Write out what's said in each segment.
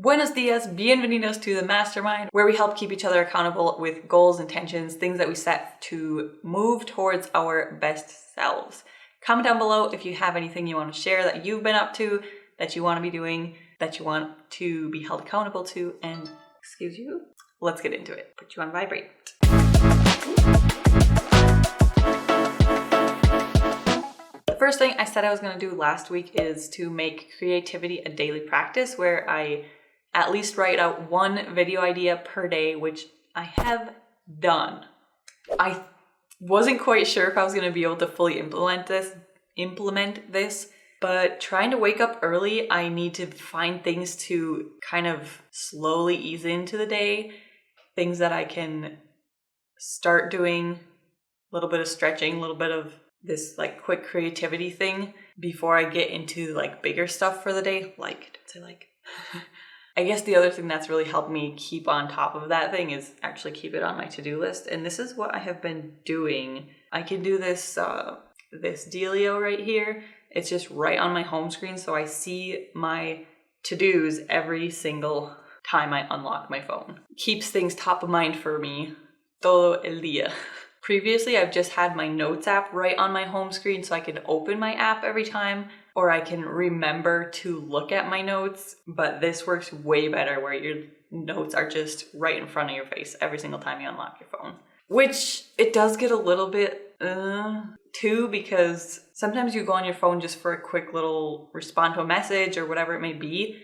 Buenos dias, bienvenidos to the Mastermind, where we help keep each other accountable with goals, intentions, things that we set to move towards our best selves. Comment down below if you have anything you want to share that you've been up to, that you want to be doing, that you want to be held accountable to, and excuse you, let's get into it. Put you on vibrate. The first thing I said I was going to do last week is to make creativity a daily practice where I at least write out one video idea per day, which I have done. I wasn't quite sure if I was going to be able to fully implement this, but trying to wake up early, I need to find things to kind of slowly ease into the day, things that I can start doing, a little bit of stretching, a little bit of this like quick creativity thing before I get into like bigger stuff for the day. I guess the other thing that's really helped me keep on top of that thing is actually keep it on my to-do list. And this is what I have been doing. I can do this, this dealio right here. It's just right on my home screen. So I see my to-dos every single time I unlock my phone. Keeps things top of mind for me todo el día. Previously, I've just had my notes app right on my home screen so I can open my app every time, or I can remember to look at my notes, but this works way better where your notes are just right in front of your face every single time you unlock your phone. Which it does get a little bit too, because sometimes you go on your phone just for a quick little respond to a message or whatever it may be,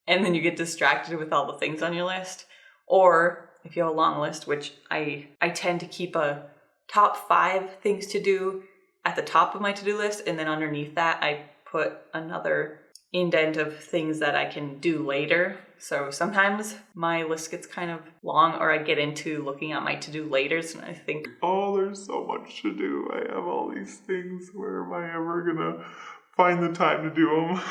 and then you get distracted with all the things on your list. Or if you have a long list, which I tend to keep a top 5 things to do at the top of my to-do list, and then underneath that I put another indent of things that I can do later. So sometimes my list gets kind of long, or I get into looking at my to-do laters and I think, oh, there's so much to do. I have all these things. Where am I ever gonna find the time to do them?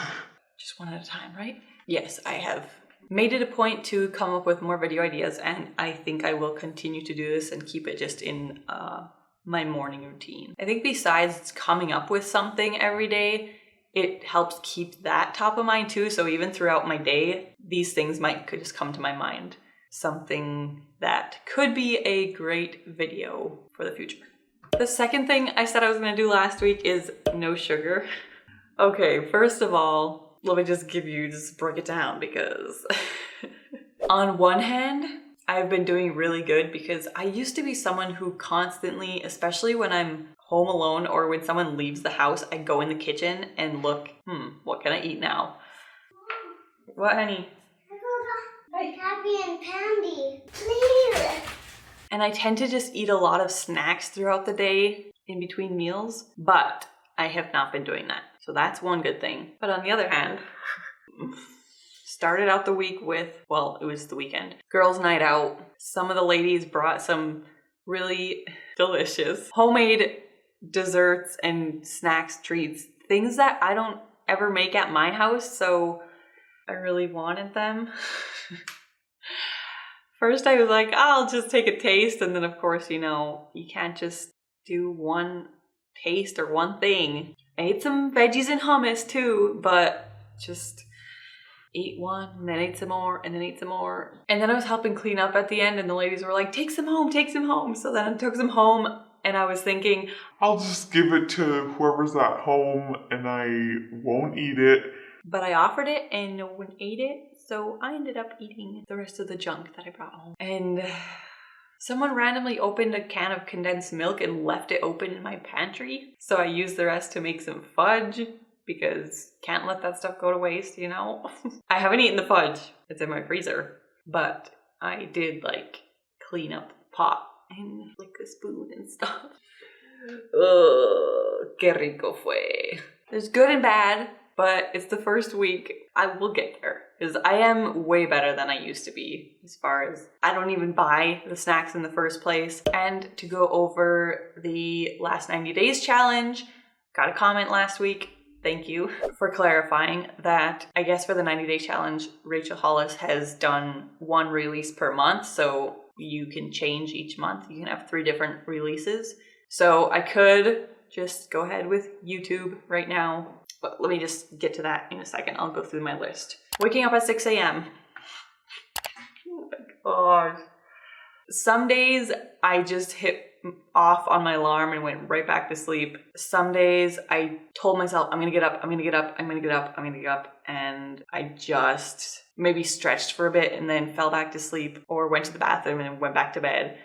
Just one at a time, right? Yes, I have made it a point to come up with more video ideas, and I think I will continue to do this and keep it just in my morning routine. I think besides coming up with something every day, it helps keep that top of mind too. So even throughout my day, these things could just come to my mind. Something that could be a great video for the future. The second thing I said I was going to do last week is no sugar. Okay, first of all, let me just break it down, because on one hand, I've been doing really good because I used to be someone who constantly, especially when I'm home alone or when someone leaves the house, I go in the kitchen and look, what can I eat now? What, honey? Happy and Pandy, please. And I tend to just eat a lot of snacks throughout the day in between meals, but I have not been doing that. So that's one good thing. But on the other hand, started out the week with, well, it was the weekend, girls' night out. Some of the ladies brought some really delicious homemade desserts and snacks, treats, things that I don't ever make at my house, so I really wanted them. First I was like, I'll just take a taste, and then of course, you can't just do one taste or one thing. I ate some veggies and hummus too, but just ate one, and then ate some more, and then ate some more. And then I was helping clean up at the end, and the ladies were like, take some home, take some home. So then I took some home, and I was thinking, I'll just give it to whoever's at home, and I won't eat it. But I offered it, and no one ate it, so I ended up eating the rest of the junk that I brought home. And someone randomly opened a can of condensed milk and left it open in my pantry. So I used the rest to make some fudge, because can't let that stuff go to waste, I haven't eaten the fudge. It's in my freezer. But I did clean up the pot and lick the spoon and stuff. Ugh, qué rico fue. There's good and bad, but it's the first week. I will get there, because I am way better than I used to be, as far as I don't even buy the snacks in the first place. And to go over the last 90 days challenge, got a comment last week. Thank you for clarifying that. I guess for the 90-day challenge, Rachel Hollis has done one release per month, so you can change each month. You can have 3 different releases. So I could just go ahead with YouTube right now, but let me just get to that in a second. I'll go through my list. Waking up at 6 a.m. gosh. Some days I just hit off on my alarm and went right back to sleep. Some days I told myself, I'm gonna get up, I'm gonna get up, I'm gonna get up, I'm gonna get up. And I just maybe stretched for a bit and then fell back to sleep or went to the bathroom and went back to bed.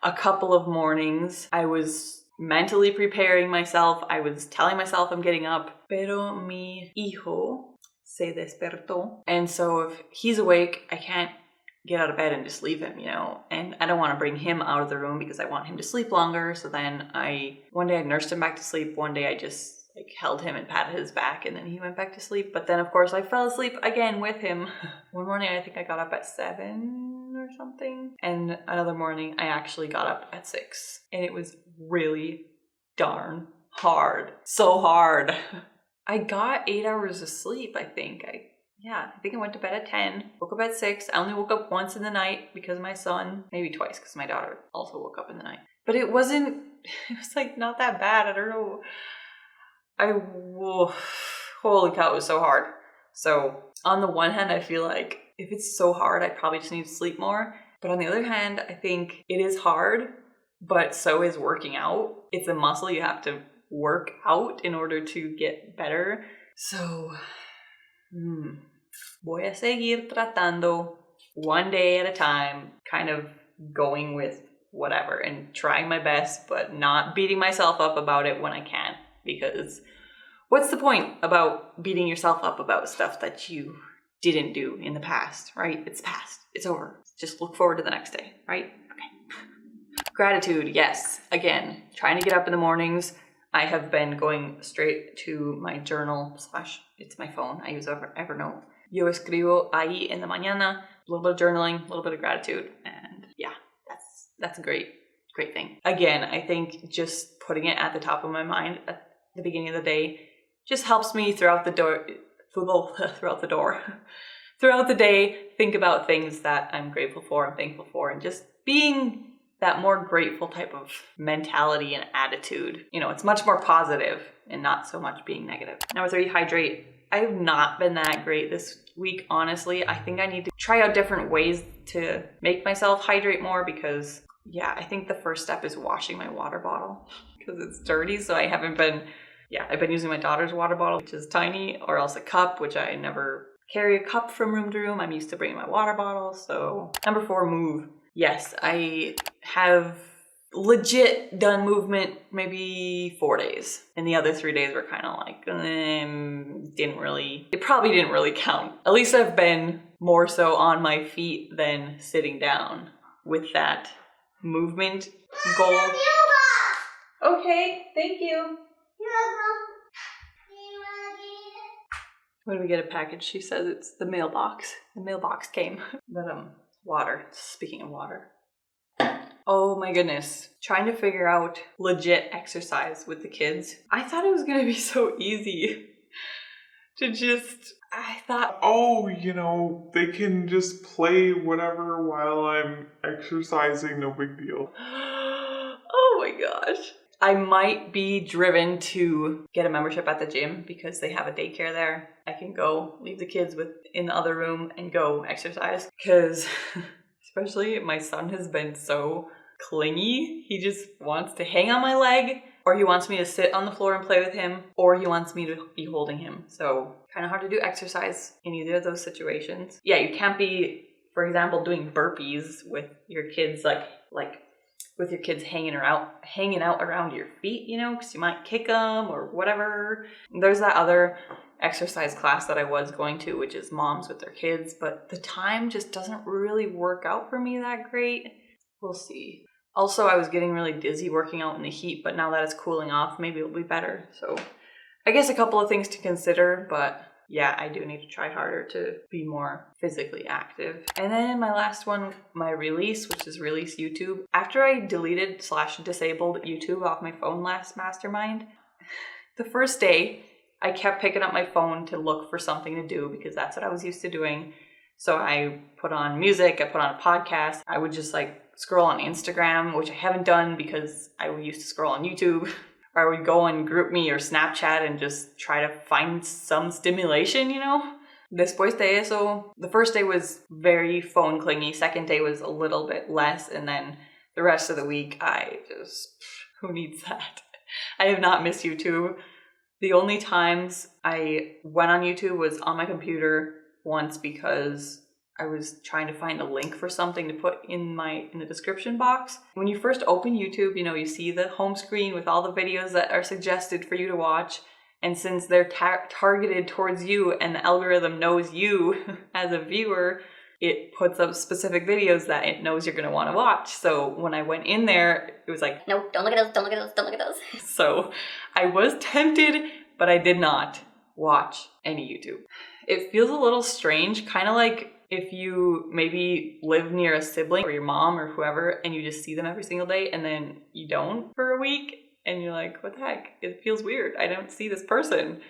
A couple of mornings I was mentally preparing myself. I was telling myself I'm getting up. Pero mi hijo se despertó. And so if he's awake, I can't get out of bed and just leave him, you know, and I don't want to bring him out of the room because I want him to sleep longer. So then one day I nursed him back to sleep. One day I just like held him and patted his back and then he went back to sleep. But then of course I fell asleep again with him. One morning I think I got up at 7 or something. And another morning I actually got up at 6 and it was really darn hard. So hard. I got 8 hours of sleep, I think. I think I went to bed at 10, woke up at 6. I only woke up once in the night because of my son, maybe twice because my daughter also woke up in the night. But it was like not that bad. I don't know. Holy cow, it was so hard. So on the one hand, I feel like if it's so hard, I probably just need to sleep more. But on the other hand, I think it is hard, but so is working out. It's a muscle you have to work out in order to get better. So voy a seguir tratando one day at a time, kind of going with whatever and trying my best, but not beating myself up about it when I can't, because what's the point about beating yourself up about stuff that you didn't do in the past, right? It's past. It's over. Just look forward to the next day, right? Okay. Gratitude, yes. Again, trying to get up in the mornings. I have been going straight to my journal / it's my phone. I use Evernote. Yo escribo ahí en la mañana. A little bit of journaling, a little bit of gratitude. And yeah, that's a great thing. Again, I think just putting it at the top of my mind at the beginning of the day just helps me throughout the day, think about things that I'm grateful for and thankful for, and just being that more grateful type of mentality and attitude. You know, it's much more positive and not so much being negative. Number 3, hydrate. I have not been that great this week, honestly. I think I need to try out different ways to make myself hydrate more because, I think the first step is washing my water bottle because it's dirty. So I've been using my daughter's water bottle, which is tiny, or else a cup, which I never carry a cup from room to room. I'm used to bringing my water bottle. So number 4, move. Yes, I have legit done movement maybe 4 days. And the other 3 days were kind of like, it probably didn't really count. At least I've been more so on my feet than sitting down with that movement goal. Okay, thank you. When we get a package, she says it's the mailbox. The mailbox came. But water. Speaking of water. Oh my goodness. Trying to figure out legit exercise with the kids. I thought it was going to be so easy I thought, they can just play whatever while I'm exercising, no big deal. Oh my gosh. I might be driven to get a membership at the gym because they have a daycare there. I can go leave the kids in the other room and go exercise because especially my son has been so clingy. He just wants to hang on my leg, or he wants me to sit on the floor and play with him, or he wants me to be holding him. So kind of hard to do exercise in either of those situations. Yeah, you can't be, for example, doing burpees with your kids like with your kids hanging out around your feet, because you might kick them or whatever. There's that other exercise class that I was going to, which is moms with their kids, but the time just doesn't really work out for me that great. We'll see. Also, I was getting really dizzy working out in the heat, but now that it's cooling off, maybe it'll be better. So I guess a couple of things to consider, but yeah, I do need to try harder to be more physically active. And then my last one, my release, which is Release YouTube. After I deleted / disabled YouTube off my phone last mastermind, the first day I kept picking up my phone to look for something to do because that's what I was used to doing. So I put on music, I put on a podcast. I would just scroll on Instagram, which I haven't done because I used to scroll on YouTube. Or I would go on GroupMe or Snapchat and just try to find some stimulation, Después de eso, the first day was very phone clingy. Second day was a little bit less. And then the rest of the week, who needs that? I have not missed YouTube. The only times I went on YouTube was on my computer once because I was trying to find a link for something to put in the description box. When you first open YouTube, you see the home screen with all the videos that are suggested for you to watch. And since they're targeted towards you and the algorithm knows you as a viewer, it puts up specific videos that it knows you're going to want to watch. So when I went in there, it was like, no, don't look at those, don't look at those, don't look at those. So I was tempted, but I did not watch any YouTube. It feels a little strange, kind of like if you maybe live near a sibling or your mom or whoever and you just see them every single day and then you don't for a week and you're like, what the heck? It feels weird. I don't see this person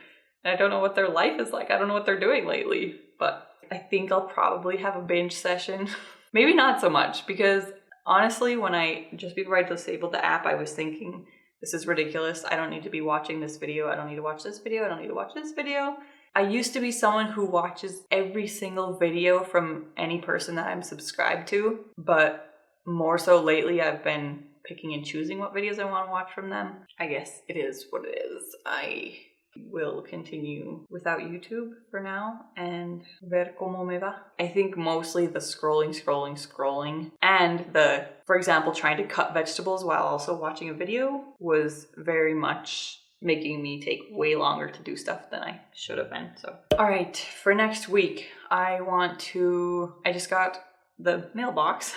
and I don't know what their life is like. I don't know what they're doing lately, but I think I'll probably have a binge session. Maybe not so much because honestly, just before I disabled the app, I was thinking, this is ridiculous. I don't need to be watching this video. I don't need to watch this video. I don't need to watch this video. I used to be someone who watches every single video from any person that I'm subscribed to, but more so lately I've been picking and choosing what videos I want to watch from them. I guess it is what it is. I will continue without YouTube for now and ver cómo me va. I think mostly the scrolling and for example, trying to cut vegetables while also watching a video was very much making me take way longer to do stuff than I should have been. So, all right, for next week, I just got the mailbox.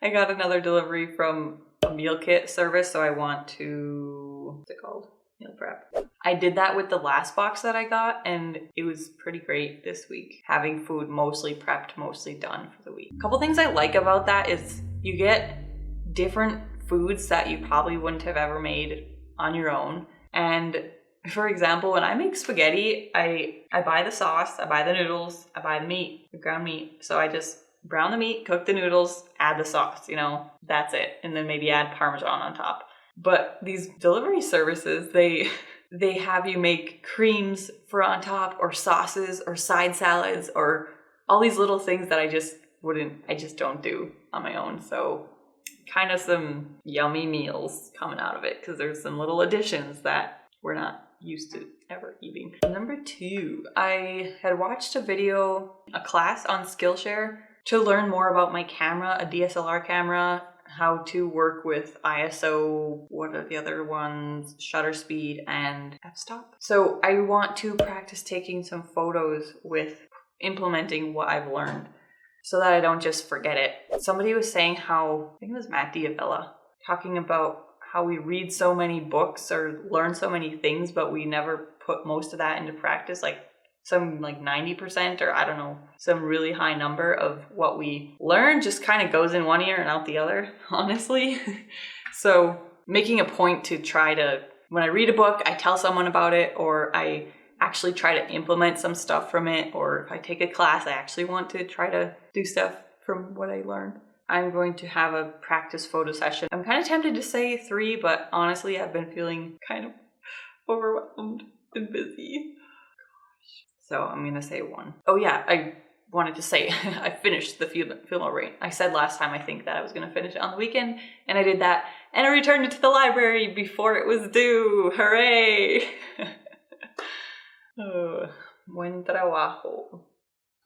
I got another delivery from a meal kit service, so I want to, what's it called? Meal prep. I did that with the last box that I got, and it was pretty great this week, having food mostly prepped, mostly done for the week. A couple things I like about that is you get different foods that you probably wouldn't have ever made on your own. And for example, when I make spaghetti, I buy the sauce, I buy the noodles, I buy the meat, the ground meat. So I just brown the meat, cook the noodles, add the sauce, that's it. And then maybe add Parmesan on top. But these delivery services, they have you make creams for on top or sauces or side salads or all these little things that I just don't do on my own. So kind of some yummy meals coming out of it because there's some little additions that we're not used to ever eating. Number 2, I had watched a class on Skillshare to learn more about my camera, a DSLR camera, how to work with ISO, what are the other ones, shutter speed, and f-stop. So I want to practice taking some photos with implementing what I've learned, so that I don't just forget it. Somebody was saying how, I think it was Matt Diavella, talking about how we read so many books or learn so many things, but we never put most of that into practice. Like 90% or I don't know, some really high number of what we learn just kind of goes in one ear and out the other, honestly. So making a point to try to, when I read a book, I tell someone about it, or I actually try to implement some stuff from it, or if I take a class, I actually want to try to do stuff from what I learned. I'm going to have a practice photo session. I'm kind of tempted to say 3, but honestly, I've been feeling kind of overwhelmed and busy. Gosh. So I'm going to say 1. Oh yeah, I wanted to say I finished the Filmo-Rain. I said last time, I think, that I was going to finish it on the weekend, and I did that, and I returned it to the library before it was due. Hooray! Oh, buen trabajo.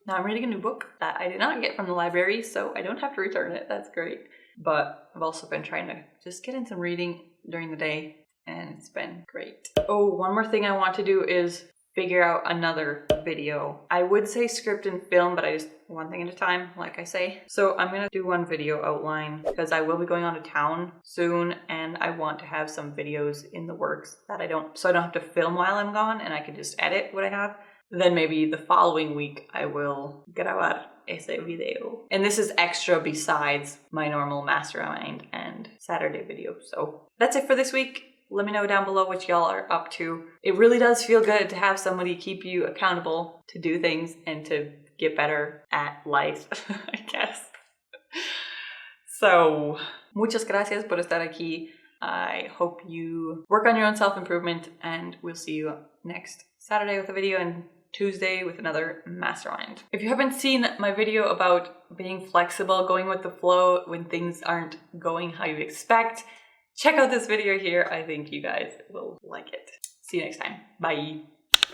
Now I'm reading a new book that I did not get from the library, so I don't have to return it. That's great. But I've also been trying to just get in some reading during the day, and it's been great. Oh, one more thing I want to do is figure out another video. I would say script and film, but I just one thing at a time, like I say. So I'm gonna do one video outline because I will be going out of town soon, and I want to have some videos in the works that I don't have to film while I'm gone, and I can just edit what I have. Then maybe the following week I will grabar ese video. And this is extra besides my normal mastermind and Saturday video. So that's it for this week. Let me know down below what y'all are up to. It really does feel good to have somebody keep you accountable to do things and to get better at life, I guess. So, muchas gracias por estar aquí. I hope you work on your own self-improvement, and we'll see you next Saturday with a video, and Tuesday with another mastermind. If you haven't seen my video about being flexible, going with the flow when things aren't going how you expect, check out this video here. I think you guys will like it. See you next time. Bye.